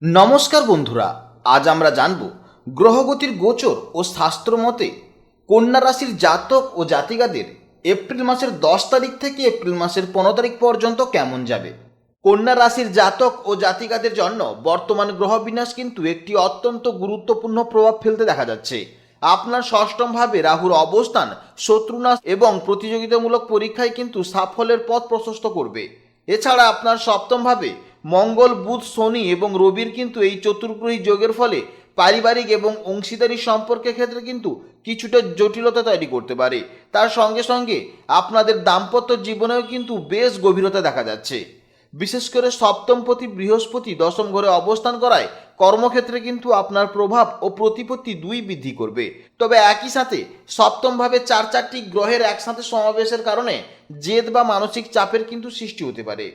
নমস্কার বন্ধুরা, আজ আমরা জানব গ্রহগতির গোচর ও শাস্ত্রমতে কন্যা রাশির জাতক ও জাতিকাদের এপ্রিল মাসের 10 তারিখ থেকে এপ্রিল মাসের 15 তারিখ পর্যন্ত কেমন যাবে। কন্যা রাশির জাতক ও জাতিকাদের জন্য বর্তমান গ্রহ বিন্যাস কিন্তু একটি অত্যন্ত গুরুত্বপূর্ণ প্রভাব ফেলতে দেখা যাচ্ছে। আপনার ষষ্ঠম ভাবে রাহুর অবস্থান শত্রুনাশ এবং প্রতিযোগিতামূলক পরীক্ষায় কিন্তু সাফল্যের পথ প্রশস্ত করবে। এছাড়া আপনার সপ্তম ভাবে মঙ্গল, বুধ, শনি এবং রবির কিন্তু এই চতুর্গ্রহী যোগের ফলে পারিবারিক এবং অংশীদারি সম্পর্কের ক্ষেত্রে কিন্তু কিছুটা জটিলতা তৈরি করতে পারে। তার সঙ্গে সঙ্গে আপনাদের দাম্পত্য জীবনেও কিন্তু বেশ গভীরতা দেখা যাচ্ছে। বিশেষ করে সপ্তমপতি বৃহস্পতি দশম ঘরে অবস্থান করায় কর্মক্ষেত্রে কিন্তু আপনার প্রভাব ও প্রতিপত্তি দুই বৃদ্ধি করবে। তবে একই সাথে সপ্তমভাবে চারটি গ্রহের একসাথে সমাবেশের কারণে জেদ বা মানসিক চাপের কিন্তু সৃষ্টি হতে পারে।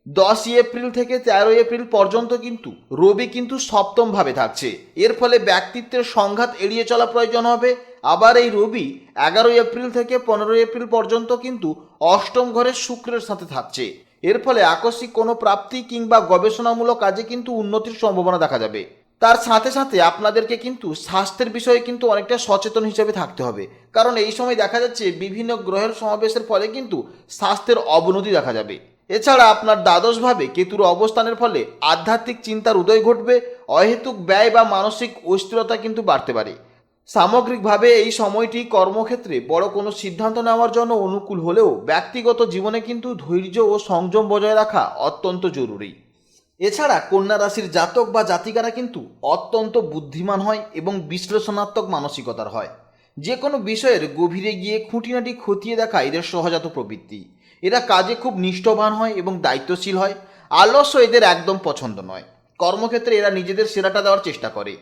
10 এপ্রিল থেকে 13 এপ্রিল পর্যন্ত কিন্তু রবি কিন্তু সপ্তম ভাবে থাকছে। এর ফলে ব্যক্তিত্বের সংঘাত এড়িয়ে চলা প্রয়োজন হবে। আবার এই রবি 11 এপ্রিল থেকে 15 এপ্রিল পর্যন্ত কিন্তু অষ্টম ঘরে শুক্রের সাথে থাকছে। এর ফলে আকস্মিক কোনো প্রাপ্তি কিংবা গবেষণামূলক কাজে কিন্তু উন্নতির সম্ভাবনা দেখা যাবে। তার সাথে সাথে আপনাদেরকে কিন্তু স্বাস্থ্যের বিষয়ে কিন্তু অনেকটা সচেতন হিসেবে থাকতে হবে, কারণ এই সময় দেখা যাচ্ছে বিভিন্ন গ্রহের সমাবেশের ফলে কিন্তু স্বাস্থ্যের অবনতি দেখা যাবে। এছাড়া আপনার দ্বাদশভাবে কেতুর অবস্থানের ফলে আধ্যাত্মিক চিন্তার উদয় ঘটবে। অহেতুক ব্যয় বা মানসিক অস্থিরতা কিন্তু বাড়তে পারে। সামগ্রিকভাবে এই সময়টি কর্মক্ষেত্রে বড় কোনো সিদ্ধান্ত নেওয়ার জন্য অনুকূল হলেও ব্যক্তিগত জীবনে কিন্তু ধৈর্য ও সংযম বজায় রাখা অত্যন্ত জরুরি। এছাড়া কন্যা রাশির জাতক বা জাতিকারা কিন্তু অত্যন্ত বুদ্ধিমান হয় এবং বিশ্লেষণাত্মক মানসিকতার হয়। যে কোনো বিষয়ের গভীরে গিয়ে খুঁটিনাটি খতিয়ে দেখা এদের সহজাত প্রবৃত্তি। এরা কাজে খুব নিষ্ঠবান হয় এবং দায়িত্বশীল হয়। আলস্য এদের একদম পছন্দ নয়। কর্মক্ষেত্রে এরা নিজেদের সেরাটা দেওয়ার চেষ্টা করে।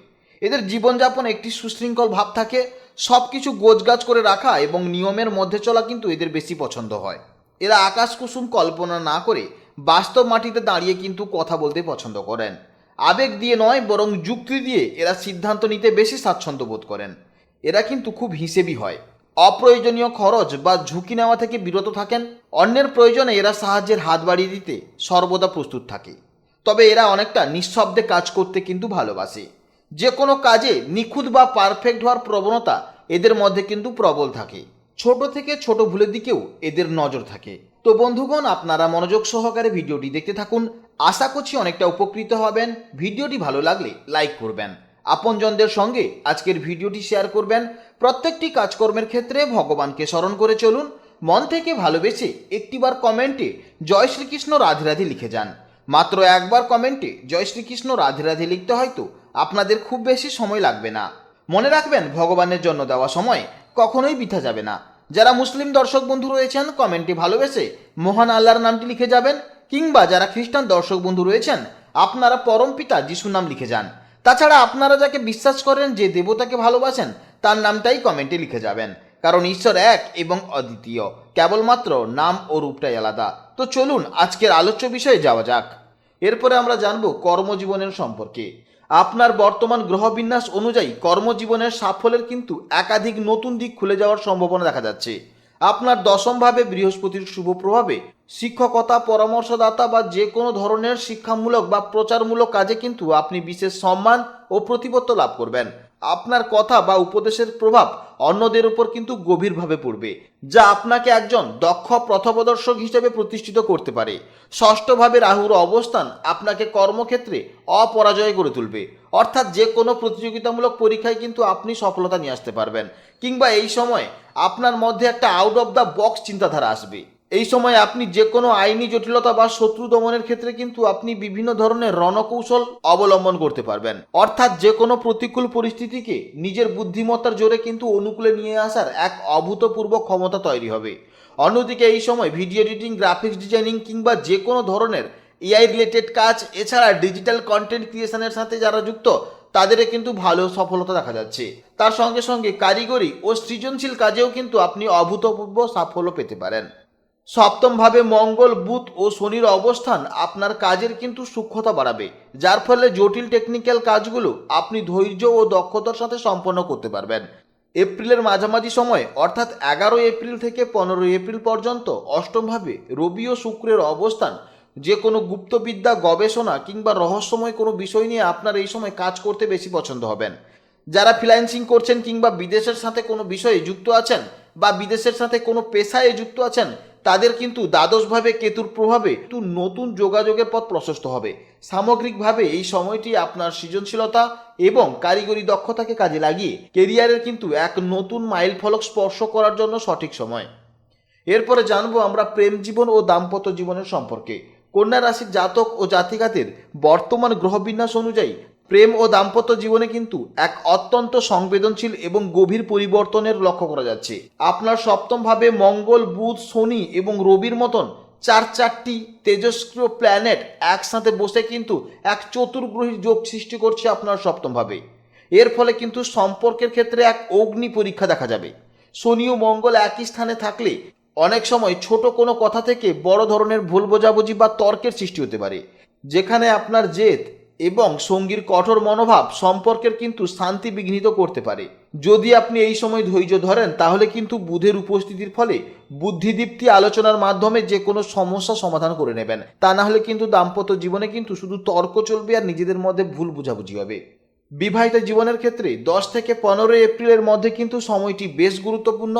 এদের জীবনযাপন একটি সুশৃঙ্খল ভাব থাকে। সব কিছু গোছগাছ করে রাখা এবং নিয়মের মধ্যে চলা কিন্তু এদের বেশি পছন্দ হয়। এরা আকাশ কুসুম কল্পনা না করে বাস্তব মাটিতে দাঁড়িয়ে কিন্তু কথা বলতে পছন্দ করেন। আবেগ দিয়ে নয়, বরং যুক্তি দিয়ে এরা সিদ্ধান্ত নিতে বেশি স্বাচ্ছন্দ্য বোধ করেন। এরা কিন্তু খুব হিসেবি হয়। অপ্রয়োজনীয় খরচ বা ঝুঁকি নেওয়া থেকে বিরত থাকেন। অন্যের প্রয়োজনে এরা সাহায্যের হাত বাড়িয়ে দিতে সর্বদা প্রস্তুত থাকে। তবে এরা অনেকটা নিঃশব্দে কাজ করতে কিন্তু ভালোবাসে। যে কোনো কাজে নিখুঁত বা পারফেক্ট হওয়ার প্রবণতা এদের মধ্যে কিন্তু প্রবল থাকে। ছোট থেকে ছোট ভুলের দিকেও এদের নজর থাকে। তো বন্ধুগণ, আপনারা মনোযোগ সহকারে ভিডিওটি দেখতে থাকুন। আশা করছি অনেকটা উপকৃত হবেন। ভিডিওটি ভালো লাগলে লাইক করবেন, আপনজনদের সঙ্গে আজকের ভিডিওটি শেয়ার করবেন। প্রত্যেকটি কাজকর্মের ক্ষেত্রে ভগবানকে স্মরণ করে চলুন। মন থেকে ভালোবেসে একটিবার কমেন্টে জয় শ্রীকৃষ্ণ রাধে রাধে লিখে যান। মাত্র একবার কমেন্টে জয় শ্রীকৃষ্ণ রাধে রাধে লিখতে হয়তো আপনাদের খুব বেশি সময় লাগবে না। মনে রাখবেন, ভগবানের জন্য দেওয়া সময় কখনোই বৃথা যাবে না। যারা মুসলিম দর্শক বন্ধু রয়েছেন, কমেন্টে ভালোবেসে মহান আল্লাহর নামটি লিখে যাবেন, কিংবা যারা খ্রিস্টান দর্শক বন্ধু রয়েছেন, আপনারা পরম পিতা যিশুর নাম লিখে যান। তাছাড়া আপনারা যাকে বিশ্বাস করেন, যে দেবতাকে ভালোবাসেন, তার নামটাই কমেন্টে লিখে যাবেন, কারণ ঈশ্বর এক এবং অদ্বিতীয়। কেবলমাত্র নাম ও রূপটাই আলাদা। তো চলুন আজকের আলোচ্য বিষয়ে যাওয়া যাক। এরপরে আমরা জানব কর্মজীবনের সম্পর্কে। আপনার বর্তমান গ্রহবিন্যাস অনুযায়ী কর্মজীবনের সাফল্যের কিন্তু একাধিক নতুন দিক খুলে যাওয়ার সম্ভাবনা দেখা যাচ্ছে। আপনার দশমভাবে বৃহস্পতির শুভ প্রভাবে শিক্ষকতা, পরামর্শদাতা বা যে কোনো ধরনের শিক্ষামূলক বা প্রচারমূলক কাজে কিন্তু আপনি বিশেষ সম্মান ও প্রতিপত্তি লাভ করবেন। আপনার কথা বা উপদেশের প্রভাব অন্যদের উপর কিন্তু গভীরভাবে পড়বে, যা আপনাকে একজন দক্ষ পথপ্রদর্শক হিসেবে প্রতিষ্ঠিত করতে পারে। ষষ্ঠভাবে রাহুর অবস্থান আপনাকে কর্মক্ষেত্রে অপরাজয় করে তুলবে, অর্থাৎ যে কোনো প্রতিযোগিতামূলক পরীক্ষায় কিন্তু আপনি সফলতা নিয়ে আসতে পারবেন, কিংবা এই সময় আপনার মধ্যে একটা আউট অফ দ্য বক্স চিন্তাধারা আসবে। এই সময় আপনি যে কোনো আইনি জটিলতা বা শত্রু দমনের ক্ষেত্রে কিন্তু আপনি বিভিন্ন ধরনের রণকৌশল অবলম্বন করতে পারবেন, অর্থাৎ যে কোনো প্রতিকূল পরিস্থিতিকে নিজের বুদ্ধিমত্তার জোরে কিন্তু অনুকূলে নিয়ে আসার এক অভূতপূর্ব ক্ষমতা তৈরি হবে। অন্যদিকে এই সময় ভিডিও এডিটিং, গ্রাফিক্স ডিজাইনিং কিংবা যে কোনো ধরনের এআই রিলেটেড কাজ, এছাড়া ডিজিটাল কন্টেন্ট ক্রিয়েশনের সাথে যারা যুক্ত, তাদের কিন্তু ভালো সফলতা দেখা যাচ্ছে। তার সঙ্গে সঙ্গে কারিগরি ও সৃজনশীল কাজেও কিন্তু আপনি অভূতপূর্ব সাফল্য পেতে পারেন। সপ্তমভাবে মঙ্গল, বুধ ও শনির অবস্থান আপনার কাজের কিন্তু সূক্ষ্মতা বাড়াবে, যার ফলে জটিল টেকনিক্যাল কাজগুলো আপনি ধৈর্য ও দক্ষতার সাথে সম্পন্ন করতে পারবেন। এপ্রিলের মাঝামাঝি সময় অর্থাৎ 11 এপ্রিল থেকে 15 এপ্রিল পর্যন্ত অষ্টমভাবে রবি ও শুক্রের অবস্থান যে কোনো গুপ্তবিদ্যা, গবেষণা কিংবা রহস্যময় কোনো বিষয় নিয়ে আপনার এই সময় কাজ করতে বেশি পছন্দ হবেন। যারা ফ্রিল্যান্সিং করছেন কিংবা বিদেশের সাথে কোনো বিষয়ে যুক্ত আছেন বা বিদেশের সাথে কোনো পেশায় যুক্ত আছেন, তাদের কিন্তু দ্বাদশভাবে কেতুর প্রভাবে নতুন যোগাযোগের পথ প্রশস্ত হবে। সামগ্রিকভাবে এই সময়টি আপনার সৃজনশীলতা এবং কারিগরি দক্ষতাকে কাজে লাগিয়ে কেরিয়ারের কিন্তু এক নতুন মাইল ফলক স্পর্শ করার জন্য সঠিক সময়। এরপরে জানবো আমরা প্রেম জীবন ও দাম্পত্য জীবনের সম্পর্কে। কন্যা রাশির জাতক ও জাতিকাদের বর্তমান গ্রহবিন্যাস অনুযায়ী প্রেম ও দাম্পত্য জীবনে কিন্তু এক অত্যন্ত সংবেদনশীল এবং গভীর পরিবর্তনের লক্ষ্য করা যাচ্ছে। আপনার সপ্তম ভাবে মঙ্গল, বুধ, শনি এবং রবির মতন চারটি তেজস্ক্রিয় প্ল্যানেট একসাথে বসে কিন্তু এক চতুর্গ্রহীর যোগ সৃষ্টি করছে আপনার সপ্তম ভাবে। এর ফলে কিন্তু সম্পর্কের ক্ষেত্রে এক অগ্নি পরীক্ষা দেখা যাবে। শনি ও মঙ্গল একই স্থানে থাকলে অনেক সময় ছোট কোনো কথা থেকে বড় ধরনের ভুল বোঝাবুঝি বা তর্কের সৃষ্টি হতে পারে, যেখানে আপনার জেদ এবং সঙ্গীর কঠোর মনোভাব সম্পর্কের কিন্তু শান্তি বিঘ্নিত করতে পারে। যদি আপনি এই সময় ধৈর্য ধরেন তাহলে কিন্তু বুধের উপস্থিতির ফলে বুদ্ধিদীপ্তি আলোচনার মাধ্যমে যে কোনো সমস্যা সমাধান করে নেবেন। তা না হলে কিন্তু দাম্পত্য জীবনে কিন্তু শুধু তর্ক চলবে আর নিজেদের মধ্যে ভুল বোঝাবুঝি হবে। বিবাহিত জীবনের ক্ষেত্রে 10 থেকে 15 এপ্রিলের মধ্যে কিন্তু সময়টি বেশ গুরুত্বপূর্ণ।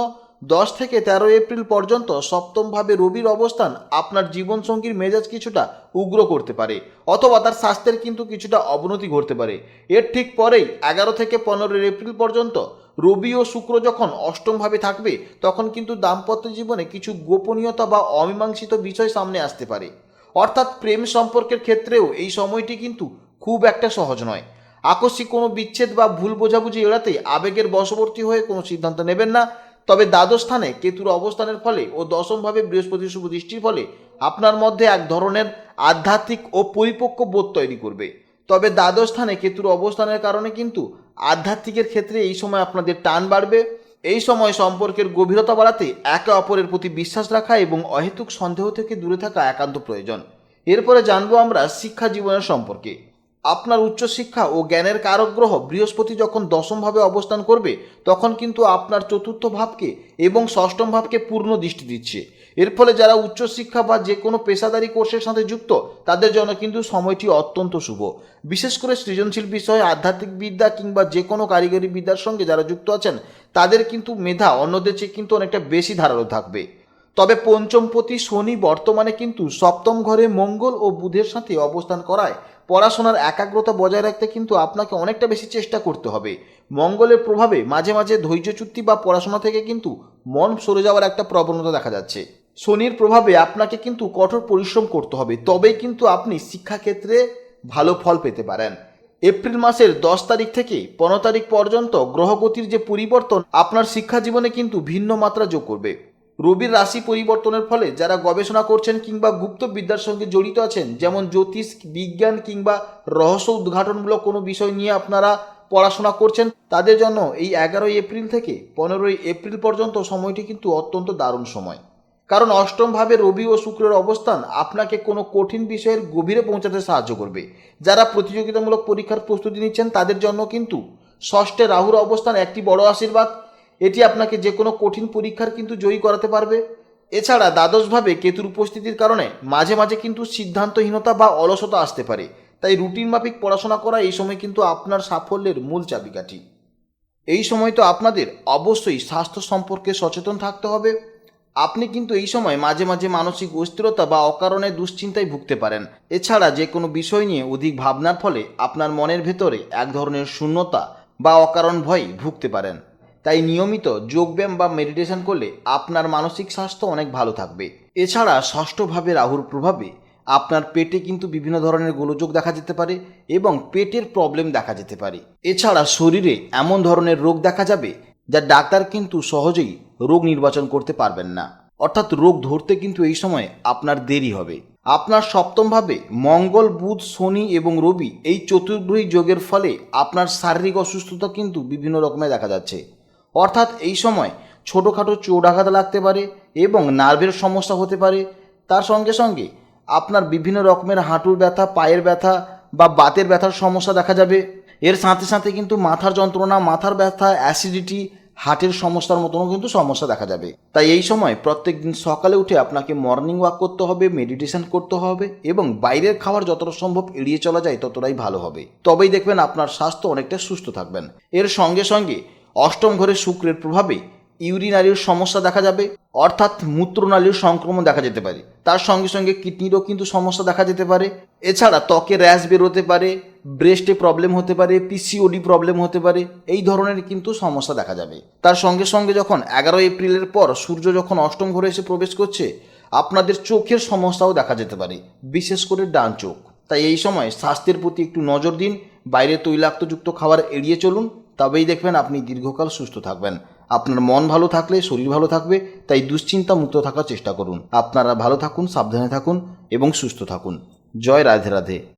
10 থেকে 13 এপ্রিল পর্যন্ত সপ্তমভাবে রবির অবস্থান আপনার জীবনসঙ্গীর মেজাজ কিছুটা উগ্র করতে পারে অথবা তার স্বাস্থ্যের কিন্তু কিছুটা অবনতি ঘটতে পারে। এর ঠিক পরেই 11 থেকে 15 এপ্রিল পর্যন্ত রবি ও শুক্র যখন অষ্টমভাবে থাকবে, তখন কিন্তু দাম্পত্য জীবনে কিছু গোপনীয়তা বা অমীমাংসিত বিষয় সামনে আসতে পারে। অর্থাৎ প্রেম সম্পর্কের ক্ষেত্রেও এই সময়টি কিন্তু খুব একটা সহজ নয়। আকস্মিক কোনো বিচ্ছেদ বা ভুল বোঝাবুঝি এড়াতে আবেগের বশবর্তী হয়ে কোনো সিদ্ধান্ত নেবেন না। তবে দ্বাদশ স্থানে কেতুর অবস্থানের ফলে ও দশমভাবে বৃহস্পতির শুভ দৃষ্টির ফলে আপনার মধ্যে এক ধরনের আধ্যাত্মিক ও পরিপক্ক বোধ তৈরি করবে। তবে দ্বাদশ স্থানে কেতুর অবস্থানের কারণে কিন্তু আধ্যাত্মিকের ক্ষেত্রে এই সময় আপনাদের টান বাড়বে। এই সময় সম্পর্কের গভীরতা বাড়াতে একে অপরের প্রতি বিশ্বাস রাখা এবং অহেতুক সন্দেহ থেকে দূরে থাকা একান্ত প্রয়োজন। এরপরে জানবো আমরা শিক্ষা জীবনের সম্পর্কে। আপনার উচ্চশিক্ষা ও জ্ঞানের কারক গ্রহ বৃহস্পতি যখন দশমভাবে অবস্থান করবে, তখন কিন্তু আপনার চতুর্থ ভাবকে এবং ষষ্ঠম ভাবকে পূর্ণ দৃষ্টি দিচ্ছে। এর ফলে যারা উচ্চশিক্ষা বা যে কোনো পেশাদারি কোর্সের সাথে যুক্ত, তাদের জন্য কিন্তু সময়টি অত্যন্ত শুভ। বিশেষ করে সৃজনশীল বিষয়ে, আধ্যাত্মিক বিদ্যা কিংবা যে কোনো কারিগরি বিদ্যার সঙ্গে যারা যুক্ত আছেন, তাদের কিন্তু মেধা অন্যদের চেয়ে কিন্তু অনেকটা বেশি ধারালো থাকবে। তবে পঞ্চমপতি শনি বর্তমানে কিন্তু সপ্তম ঘরে মঙ্গল ও বুধের সাথে অবস্থান করায় পড়াশোনার একাগ্রতা বজায় রাখতে কিন্তু আপনাকে অনেকটা বেশি চেষ্টা করতে হবে। মঙ্গলের প্রভাবে মাঝে মাঝে ধৈর্যচ্যুতি বা পড়াশোনা থেকে কিন্তু মন সরে যাওয়ার একটা প্রবণতা দেখা যাচ্ছে। শনির প্রভাবে আপনাকে কিন্তু কঠোর পরিশ্রম করতে হবে, তবেই কিন্তু আপনি শিক্ষাক্ষেত্রে ভালো ফল পেতে পারেন। এপ্রিল মাসের 10 তারিখ থেকে 15 তারিখ পর্যন্ত গ্রহগতির যে পরিবর্তন আপনার শিক্ষা জীবনে কিন্তু ভিন্ন মাত্রা যোগ করবে। রবির রাশি পরিবর্তনের ফলে যারা গবেষণা করছেন কিংবা গুপ্ত বিদ্যার সঙ্গে জড়িত আছেন, যেমন জ্যোতিষ, বিজ্ঞান কিংবা রহস্য উদ্ঘাটনমূলক কোনো বিষয় নিয়ে আপনারা পড়াশোনা করছেন, তাদের জন্য এই 11 এপ্রিল থেকে 15 এপ্রিল পর্যন্ত সময়টি কিন্তু অত্যন্ত দারুণ সময়। কারণ অষ্টমভাবে রবি ও শুক্রের অবস্থান আপনাকে কোনো কঠিন বিষয়ের গভীরে পৌঁছাতে সাহায্য করবে। যারা প্রতিযোগিতামূলক পরীক্ষার প্রস্তুতি নিচ্ছেন, তাদের জন্য কিন্তু ষষ্ঠে রাহুর অবস্থান একটি বড় আশীর্বাদ। এটি আপনাকে যে কোনো কঠিন পরীক্ষার কিন্তু জয়ী করাতে পারবে। এছাড়া দ্বাদশভাবে কেতুর উপস্থিতির কারণে মাঝে মাঝে কিন্তু সিদ্ধান্তহীনতা বা অলসতা আসতে পারে। তাই রুটিন মাফিক পড়াশোনা করা এই সময় কিন্তু আপনার সাফল্যের মূল চাবিকাঠি। এই সময় তো আপনাদের অবশ্যই স্বাস্থ্য সম্পর্কে সচেতন থাকতে হবে। আপনি কিন্তু এই সময় মাঝে মাঝে মানসিক অস্থিরতা বা অকারণে দুশ্চিন্তায় ভুগতে পারেন। এছাড়া যে কোনো বিষয় নিয়ে অধিক ভাবনার ফলে আপনার মনের ভেতরে এক ধরনের শূন্যতা বা অকারণ ভয় ভুগতে পারেন। তাই নিয়মিত যোগব্যায়াম বা মেডিটেশন করলে আপনার মানসিক স্বাস্থ্য অনেক ভালো থাকবে। এছাড়া ষষ্ঠভাবে রাহুর প্রভাবে আপনার পেটে কিন্তু বিভিন্ন ধরনের গোলযোগ দেখা যেতে পারে এবং পেটের প্রবলেম দেখা যেতে পারে। এছাড়া শরীরে এমন ধরনের রোগ দেখা যাবে যা ডাক্তার কিন্তু সহজেই রোগ নির্বাচন করতে পারবেন না। অর্থাৎ রোগ ধরতে কিন্তু এই সময় আপনার দেরি হবে। আপনার সপ্তমভাবে মঙ্গল, বুধ, শনি এবং রবি এই চতুর্গ্রহী যোগের ফলে আপনার শারীরিক অসুস্থতা কিন্তু বিভিন্ন রকমের দেখা যাচ্ছে। অর্থাৎ এই সময় ছোটোখাটো চোট আঘাত লাগতে পারে এবং নার্ভের সমস্যা হতে পারে। তার সঙ্গে সঙ্গে আপনার বিভিন্ন রকমের হাঁটুর ব্যথা, পায়ের ব্যথা বা বাতের ব্যথার সমস্যা দেখা যাবে। এর সাথে সাথে কিন্তু মাথার যন্ত্রণা, মাথার ব্যথা, অ্যাসিডিটি, হার্টের সমস্যার মতনও কিন্তু সমস্যা দেখা যাবে। তাই এই সময় প্রত্যেক দিন সকালে উঠে আপনাকে মর্নিং ওয়াক করতে হবে, মেডিটেশন করতে হবে এবং বাইরের খাবার যতটা সম্ভব এড়িয়ে চলা যায় ততটাই ভালো হবে। তবেই দেখবেন আপনার স্বাস্থ্য অনেকটা সুস্থ থাকবেন। এর সঙ্গে সঙ্গে অষ্টম ঘরে শুক্রের প্রভাবে ইউরিনারির সমস্যা দেখা যাবে, অর্থাৎ মূত্রনালীর সংক্রমণ দেখা যেতে পারে। তার সঙ্গে সঙ্গে কিডনিরও কিন্তু সমস্যা দেখা যেতে পারে। এছাড়া ত্বকে র্যাশ বেরোতে পারে, ব্রেস্টে প্রবলেম হতে পারে, পিসিওডি প্রবলেম হতে পারে, এই ধরনের কিন্তু সমস্যা দেখা যাবে। তার সঙ্গে সঙ্গে যখন 11 এপ্রিলের পর সূর্য যখন অষ্টম ঘরে এসে প্রবেশ করছে, আপনাদের চোখের সমস্যাও দেখা যেতে পারে, বিশেষ করে ডান চোখ। তাই এই সময় স্বাস্থ্যের প্রতি একটু নজর দিন, বাইরে তৈলাক্তযুক্ত খাবার এড়িয়ে চলুন, তবেই দেখবেন আপনি দীর্ঘকাল সুস্থ থাকবেন। আপনার মন ভালো থাকলে শরীর ভালো থাকবে, তাই দুশ্চিন্তা মুক্ত থাকার চেষ্টা করুন। আপনারা ভালো থাকুন, সাবধানে থাকুন এবং সুস্থ থাকুন। জয় রাধে রাধে।